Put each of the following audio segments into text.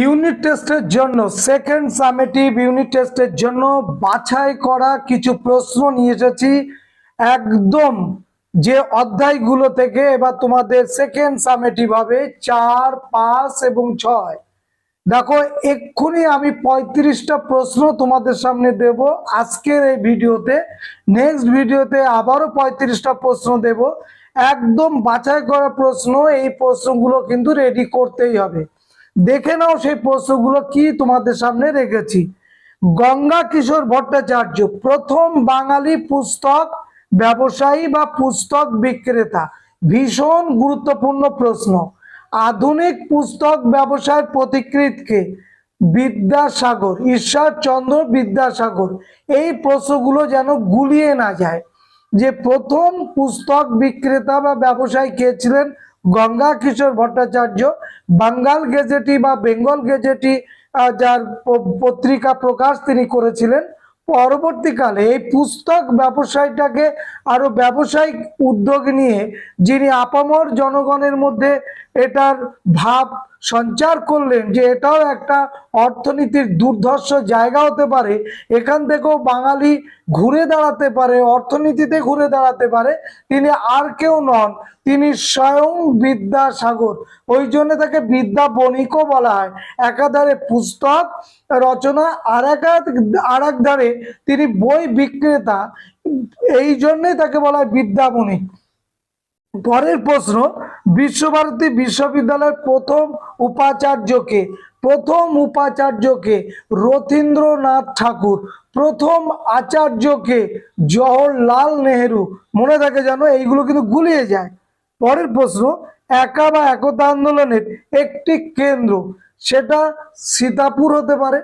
Unit টেস্টের জন্য second summative unit টেস্টের জন্য বাছাই করা কিছু প্রশ্ন নিয়ে এসেছি একদম যে অধ্যায়গুলো থেকে। এবার তোমাদের সেকেন্ড সামেটিভ হবে 4, 5 এবং 6। দেখো এক্ষুনি আমি 35টা প্রশ্ন তোমাদের সামনে দেব আজকের এই ভিডিওতে। নেক্সট ভিডিওতে আবারও 35টা প্রশ্ন দেব, একদম বাছাই করা প্রশ্ন। এই প্রশ্নগুলো কিন্তু রেডি করতেই হবে। দেখে নাও সেই প্রশ্নগুলো কি তোমাদের সামনে রেখেছি। গঙ্গা কিশোর ভট্টাচার্য প্রথম বাঙালি পুস্তক ব্যবসায়ী বা পুস্তক বিক্রেতা। ভীষণ গুরুত্বপূর্ণ প্রশ্ন। আধুনিক পুস্তক ব্যবসায়ের পথিকৃৎকে বিদ্যাসাগর, ঈশ্বরচন্দ্র বিদ্যাসাগর। এই প্রশ্নগুলো যেন গুলিয়ে না যায় যে প্রথম পুস্তক বিক্রেতা বা ব্যবসায়ী কে ছিলেন? গঙ্গা কিশোর ভট্টাচার্য। বাঙ্গাল গেজেটি বা বেঙ্গল গেজেটি যার পত্রিকা প্রকাশ তিনি করেছিলেন। পরবর্তীকালে এই পুস্তক ব্যবসায়টাকে আরো ব্যবসায়িক উদ্যোগ নিয়ে যিনি আপামর জনগণের মধ্যে এটার ভাব সঞ্চার করলেন যে এটাও একটা অর্থনীতির দুর্ধর্ষ জায়গা হতে পারে, এখান থেকেও বাঙালি ঘুরে দাঁড়াতে পারে, অর্থনীতিতে ঘুরে দাঁড়াতে পারে, তিনি আর কেউ নন, তিনি স্বয়ং বিদ্যাসাগর। ওই জন্য তাকে বিদ্যা বণিকও বলা হয়। একাধারে পুস্তক রচনা আর এক ধারে তিনি বই বিক্রেতা, এই জন্যই তাকে বলা হয় বিদ্যা বণিক। পরের প্রশ্ন, বিশ্বভারতী বিশ্ববিদ্যালয়ের প্রথম উপাচার্যকে রথীন্দ্রনাথ ঠাকুর। প্রথম আচার্যকে জওহরলাল নেহেরু। মনে থাকে জানো, এইগুলো কিন্তু গুলিয়ে যায়। পরের প্রশ্ন, একা বা একতা আন্দোলনের একটি কেন্দ্র, সেটা সীতাপুর হতে পারে,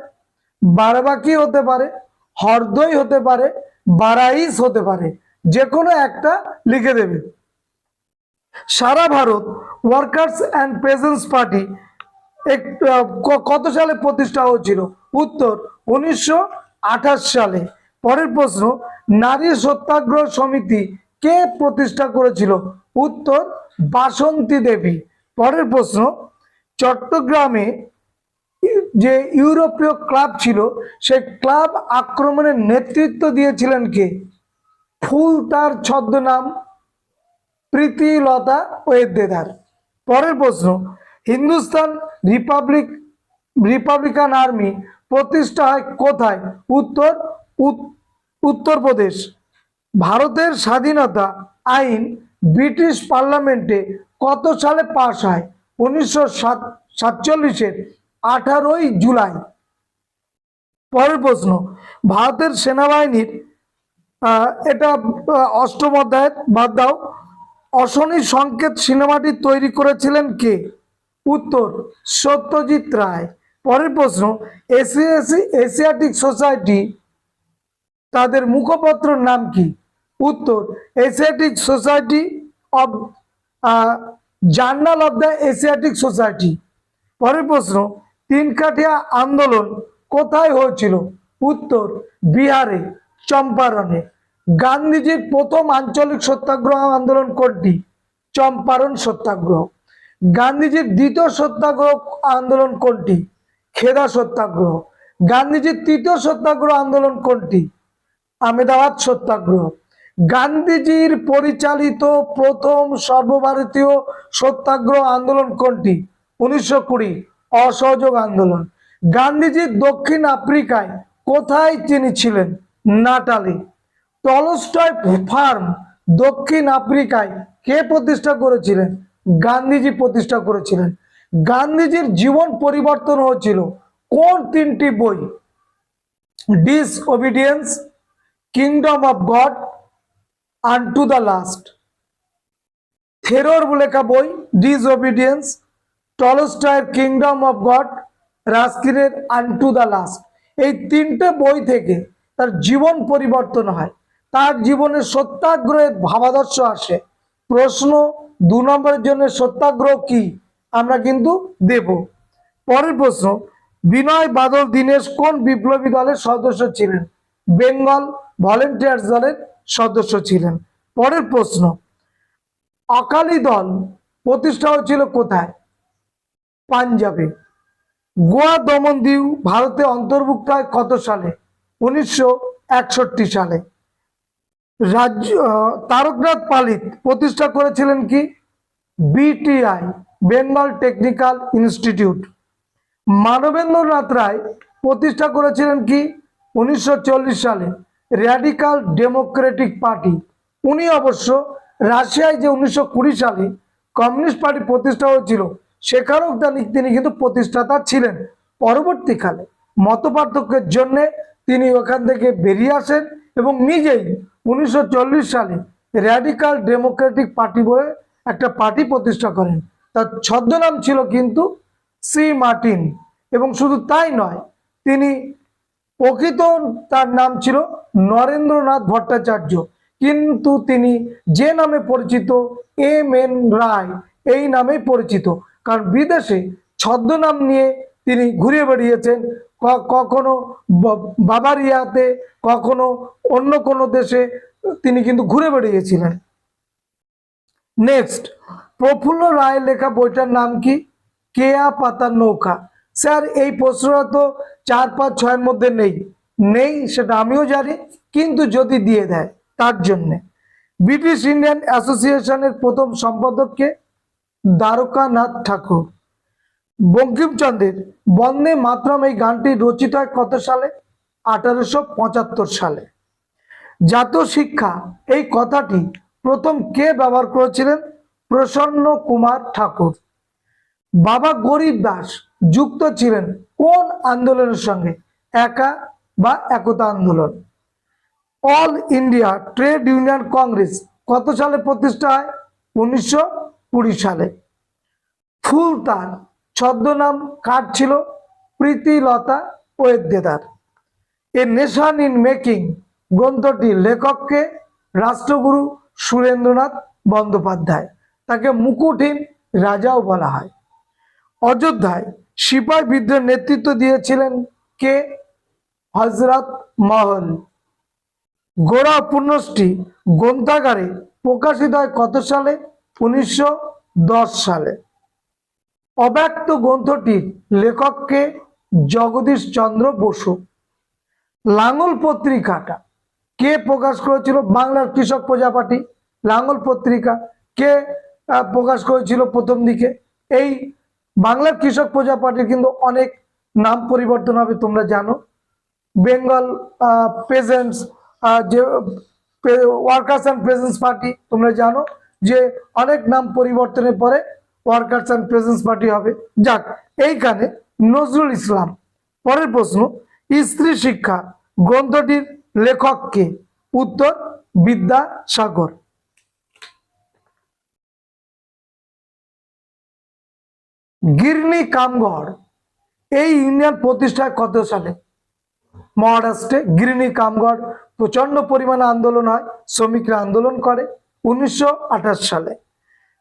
বারাবাঁকি হতে পারে, হরদই হতে পারে, বারাইস হতে পারে, যে কোনো একটা লিখে দেবে। সারা Bharat workers and peasants party কত সালে প্রতিষ্ঠা হয়েছিল? উত্তর 1928 সালে। পরের প্রশ্ন, নারী সত্যাগ্রহ সমিতি কে প্রতিষ্ঠা করেছিল? উত্তর বাসন্তী দেবী। পরের প্রশ্ন, চট্টগ্রামে যে ইউরোপীয় ক্লাব ছিল সেই ক্লাব আক্রমণের নেতৃত্ব দিয়েছিলেন কে? ফুল তার ছদ্মনাম প্রীতিলতা ওয়েদ্দেদার। পরের প্রশ্ন, হিন্দুস্তান রিপাবলিকান আর্মি প্রতিষ্ঠা হয় কোথায়? উত্তর উত্তরপ্রদেশ। ভারতের স্বাধীনতা আইন ব্রিটিশ পার্লামেন্টে কত সালে পাশ হয়? 1947-এর 18ই জুলাই। পরের প্রশ্ন, ভারতের সেনাবাহিনীর এটা অষ্টম অধ্যায়, বাদ দাও। অশনি সংকেত সিনেমাটি তৈরি করেছিলেন কে? উত্তর সত্যজিৎ রায়। পরের প্রশ্ন, এশিয়াটিক সোসাইটি তাদের মুখপত্রের নাম কি? উত্তর Asiatic society of journal of the Asiatic society. পরের প্রশ্ন, তিনকাঠিয়া আন্দোলন কোথায় হয়েছিল? উত্তর বিহারে, চম্পারণে। গান্ধীজির প্রথম আঞ্চলিক সত্যাগ্রহ আন্দোলন কোনটি? চম্পারণ সত্যাগ্রহ। গান্ধীজির দ্বিতীয় সত্যাগ্রহ আন্দোলন কোনটি? খেদা সত্যাগ্রহ। গান্ধীজির তৃতীয় সত্যাগ্রহ আন্দোলন কোনটি? আহমেদাবাদ সত্যাগ্রহ। গান্ধীজির পরিচালিত প্রথম সর্বভারতীয় সত্যাগ্রহ আন্দোলন কোনটি? 1920 অসহযোগ আন্দোলন। গান্ধীজি দক্ষিণ আফ্রিকায় কোথায় তিনি ছিলেন? নাটালে। টলস্টয় ফার্ম দক্ষিণ আফ্রিকায় কে প্রতিষ্ঠা করেছিলেন? গান্ধীজি প্রতিষ্ঠা করেছিলেন। গান্ধীজির জীবন পরিবর্তন হয়েছিল কোন তিনটি বই? Disobedience, kingdom of God, unto the last. থেরোর লেখা বই ডিসওবিডিয়েন্স, টলস্টয়ের কিংডম অফ গড, রাস্কিনের আনটু দ্য লাস্ট। এই তিনটে বই থেকে তার জীবন পরিবর্তন হয়, তার জীবনের সত্যাগ্রহের ভাবাদর্শ আসে। প্রশ্ন 2 নম্বরের জন্য সত্যাগ্রহ কি আমরা কিন্তু দেব। পরের প্রশ্ন, বিনয় বাদল দীনেশ কোন বিপ্লবী দলের সদস্য ছিলেন? বেঙ্গল ভলেন্টিয়ার্স দলের সদস্য ছিলেন। পরের প্রশ্ন, অকালি দল প্রতিষ্ঠা হয়েছিল কোথায়? পাঞ্জাবে। গোয়া দমনদিউ ভারতে অন্তর্ভুক্ত হয় কত সালে? 1961 সালে। তারকনাথ পালিত প্রতিষ্ঠা করেছিলেন কি? BTI, Bengal technical institute. Manabendranath Roy প্রতিষ্ঠা করেছিলেন কি? 1940 সালে র্যাডিক্যাল ডেমোক্রেটিক পার্টি। উনি অবশ্য রাশিয়ায় যে 1920 সালে কমিউনিস্ট পার্টি প্রতিষ্ঠা হয়েছিল সেখানেও তিনি কিন্তু প্রতিষ্ঠাতা ছিলেন। পরবর্তীকালে মতপার্থক্যের জন্য তিনি ওখান থেকে বেরিয়ে আসেন এবং নিজেই 1940 সালে র্যাডিক্যাল ডেমোক্রেটিক পার্টি বলে একটা পার্টি প্রতিষ্ঠা করেন। তার ছদ্মনাম ছিল কিন্তু সি মার্টিন। এবং শুধু তাই নয়, তিনি প্রকৃত তার নাম ছিল নরেন্দ্রনাথ ভট্টাচার্য, কিন্তু তিনি যে নামে পরিচিত এম.এন. রায় এই নামেই পরিচিত। কারণ বিদেশে ছদ্মনাম নিয়ে তিনি ঘুরে বেরিয়েছেন, কখনো বাবারিয়াতে, কখনো অন্য কোনো দেশে তিনি কিন্তু ঘুরে বেরিয়েছিলেন। নেক্সট, প্রফুল্ল রায়ের লেখা বইটার নাম কি? কেয়া পাতার নৌকা। স্যার এই প্রশ্নটা তো 4, 5, 6 মধ্যে নেই সেটা আমিও জানি, কিন্তু যদি দিয়ে দেয় তার জন্যে। ব্রিটিশ ইন্ডিয়ান অ্যাসোসিয়েশনের প্রথম সম্পাদককে? দ্বারকানাথ ঠাকুর। বঙ্কিমচন্দ্রের বন্দে মাতরম এই গানটি রচিত হয় কত সালে? 1875 সালে। জাতীয় শিক্ষা এই কথাটি প্রথম কে ব্যবহার করেছিলেন? প্রসন্ন কুমার ঠাকুর। বাবা গরিব দাস যুক্ত ছিলেন কোন আন্দোলনের সঙ্গে? একা বা একতা আন্দোলন। All India trade union Congress কত সালে প্রতিষ্ঠা হয়? 1920 সালে। ফুল তার ছদ্মনাম কার ছিল? Pritilata Waddedar. A nation in making গ্রন্থটির লেখককে? রাষ্ট্রগুরু সুরেন্দ্রনাথ বন্দ্যোপাধ্যায়। তাকে মুকুটহীন রাজাও বলা হয়। অযোধ্যায় সিপাহী বিদ্রোহের নেতৃত্ব দিয়েছিলেন কে? হযরত মহল। গোড়া উপন্যাসটি গ্রন্থাগারে প্রকাশিত হয় কত সালে? 1910 সালে। অব্যক্ত গ্রন্থটির লেখককে? জগদীশ চন্দ্র বসু। লাঙ্গল পত্রিকাটা কে প্রকাশ করেছিল? বাংলার কৃষক প্রজাপাটি। লাঙ্গল পত্রিকা কে প্রকাশ করেছিল প্রথম দিকে? এই বাংলার কৃষক প্রজাপাটির কিন্তু অনেক নাম পরিবর্তন হবে, তোমরা জানো। বেঙ্গল পেজেন্টস, যে ওয়ার্কার্স অ্যান্ড পেজেন্টস পার্টি, তোমরা জানো যে অনেক নাম পরিবর্তনের পরে ওয়ার্কার্স অ্যান্ড পেজেন্টস পার্টি হবে। যাক, এইখানে নজরুল ইসলাম। পরের প্রশ্ন, স্ত্রী শিক্ষা গ্রন্থটির লেখককে? উত্তর বিদ্যাসাগর। গিরনি কামগড় এই ইউনিয়ন প্রতিষ্ঠায় কত সালে? মহারাষ্ট্রে গিরনি কামগড় প্রচন্ড পরিমাণে আন্দোলন হয়, শ্রমিকরা আন্দোলন করে 1928 সালে।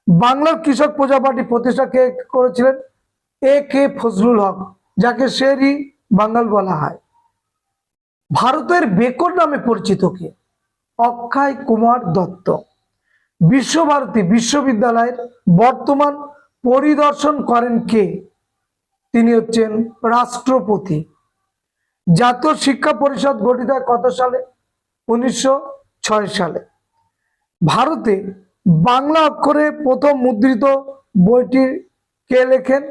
বাংলার কৃষক প্রজা পার্টি প্রতিষ্ঠা কে করেছিলেন? A.K. ফজলুল হক, যাকে শের-ই বাঙ্গাল বলা হয়। ভারতের বেকন নামে পরিচিত কে? অক্ষয় কুমার দত্ত। বিশ্বভারতী বিশ্ববিদ্যালয়ের বর্তমান পরিদর্শন করেন কে? তিনি হচ্ছেন রাষ্ট্রপতি। জাতীয় শিক্ষা পরিষদ গঠিত হয় কত সালে? 1906 সালে। ভারতে বাংলা অক্ষরে প্রথম মুদ্রিত বইটি কে লেখেন?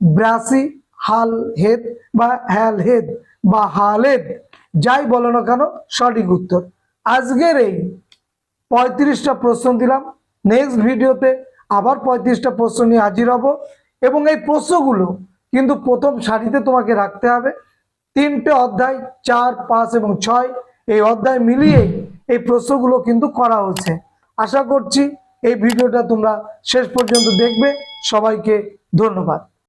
ব্রাসি হালহেদ বা হ্যালহেদ বা হালেদ, যাই বলো না কেন সঠিক উত্তর। আজকের এই 35টা প্রশ্ন দিলাম। নেক্সট ভিডিওতে আবার 35টা প্রশ্ন নিয়ে হাজির হব, এবং এই প্রশ্নগুলো কিন্তু প্রথম সারিতে তোমাকে রাখতে হবে। 3টে অধ্যায় 4, 5 এবং 6 এই অধ্যায় মিলিয়ে এই প্রশ্নগুলো কিন্তু করা হচ্ছে। আশা করছি এই ভিডিওটা তোমরা শেষ পর্যন্ত দেখবে। সবাইকে ধন্যবাদ।